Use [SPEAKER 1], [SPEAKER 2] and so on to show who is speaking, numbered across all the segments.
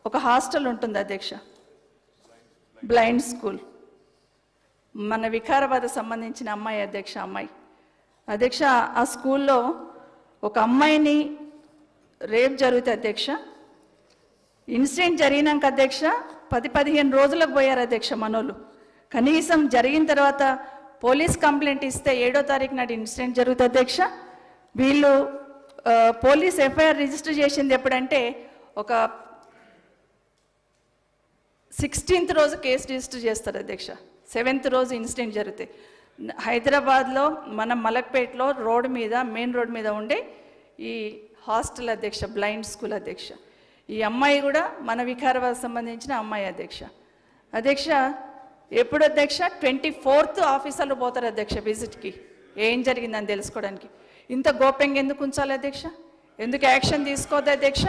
[SPEAKER 1] ఒక హాస్టల్ ఉంటుంది అధ్యక్ష, బ్లైండ్ స్కూల్. మన వికారాబాద్ సంబంధించిన అమ్మాయి అధ్యక్ష, అధ్యక్ష ఆ స్కూల్లో ఒక అమ్మాయిని రేప్ జరుగుతుంది అధ్యక్ష. ఇన్సిడెంట్ జరిగినాక అధ్యక్ష 10-15 రోజులకు పోయారు అధ్యక్ష మనోళ్ళు. కనీసం జరిగిన తర్వాత పోలీస్ కంప్లైంట్ ఇస్తే 7వ తారీఖు నాడు ఇన్సిడెంట్ జరుగుతుంది అధ్యక్ష. వీళ్ళు పోలీస్ ఎఫ్ఐఆర్ రిజిస్టర్ చేసింది ఎప్పుడంటే ఒక 16th రోజు కేసు రిజిస్టర్ చేస్తారు అధ్యక్ష. 7th రోజు ఇన్సిడెంట్ జరుగుతాయి. హైదరాబాద్లో మన మలక్పేటలో రోడ్ మీద, మెయిన్ రోడ్ మీద ఉండే ఈ హాస్టల్ అధ్యక్ష, బ్లైండ్ స్కూల్ అధ్యక్ష. ఈ అమ్మాయి కూడా మన వికారాబాద్ సంబంధించిన అమ్మాయి అధ్యక్ష. అధ్యక్ష ఎప్పుడు అధ్యక్ష 24th ఆఫీసర్లు పోతారు అధ్యక్ష విజిట్కి, ఏం జరిగిందని తెలుసుకోవడానికి. ఇంత గోప్యంగా ఎందుకు ఉంచాలి అధ్యక్ష? ఎందుకు యాక్షన్ తీసుకోవద్దు అధ్యక్ష?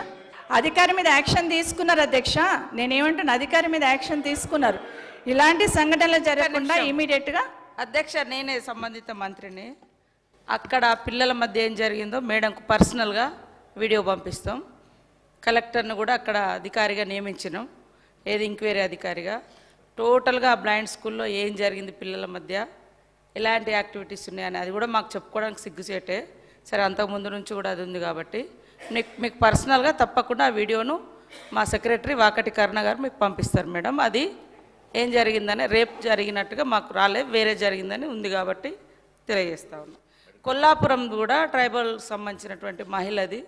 [SPEAKER 1] అధికారి మీద యాక్షన్ తీసుకున్నారు అధ్యక్ష. నేనేమంటాను, అధికారి మీద యాక్షన్ తీసుకున్నారు. ఇలాంటి సంఘటనలు జరగకుండా ఇమీడియట్గా
[SPEAKER 2] అధ్యక్ష నేనే సంబంధిత మంత్రిని. అక్కడ పిల్లల మధ్య ఏం జరిగిందో మేడంకు పర్సనల్గా వీడియో పంపిస్తాం. కలెక్టర్ను కూడా అక్కడ అధికారిగా నియమించినాం, ఏది ఎంక్వైరీ అధికారిగా. టోటల్గా బ్లైండ్ స్కూల్లో ఏం జరిగింది, పిల్లల మధ్య ఎలాంటి యాక్టివిటీస్ ఉన్నాయని అది కూడా మాకు చెప్పుకోవడానికి సిగ్గుచేటే. సరే, అంతకుముందు నుంచి కూడా అది ఉంది కాబట్టి మీకు పర్సనల్గా తప్పకుండా ఆ వీడియోను మా సెక్రటరీ వాకటి కరుణ గారు మీకు పంపిస్తారు మేడం. అది ఏం జరిగిందని, రేపు జరిగినట్టుగా మాకు రాలేదు, వేరే జరిగిందని ఉంది కాబట్టి తెలియజేస్తా ఉన్నాం. కొల్లాపురం కూడా ట్రైబల్ సంబంధించినటువంటి మహిళది,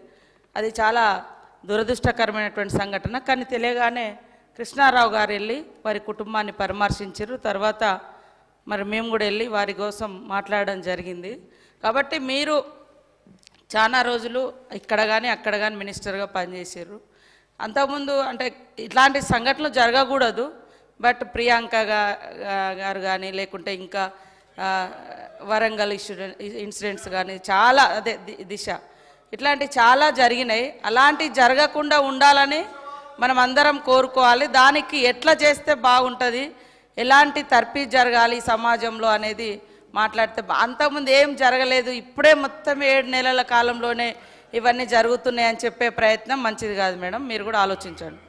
[SPEAKER 2] అది చాలా దురదృష్టకరమైనటువంటి సంఘటన. కానీ తెలియగానే కృష్ణారావు గారు వెళ్ళి వారి కుటుంబాన్ని పరామర్శించారు. తర్వాత మరి మేము కూడా వెళ్ళి వారి కోసం మాట్లాడడం జరిగింది. కాబట్టి మీరు చాలా రోజులు ఇక్కడ కానీ అక్కడ కానీ మినిస్టర్గా పనిచేసారు. అంతకుముందు అంటే ఇట్లాంటి సంఘటనలు జరగకూడదు, బట్ ప్రియాంక గారు కానీ లేకుంటే ఇంకా వరంగల్ ఇన్సిడెంట్స్ కానీ చాలా, అదే దిశ, ఇట్లాంటి చాలా జరిగినాయి. అలాంటివి జరగకుండా ఉండాలని మనం అందరం కోరుకోవాలి. దానికి ఎట్లా చేస్తే బాగుంటుంది, ఎలాంటి తర్ఫీ జరగాలి సమాజంలో అనేది మాట్లాడితే, అంతకుముందు ఏం జరగలేదు, ఇప్పుడే మొత్తం 7 నెలల కాలంలోనే ఇవన్నీ జరుగుతున్నాయని చెప్పే ప్రయత్నం మంచిది కాదు మేడం. మీరు కూడా ఆలోచించండి.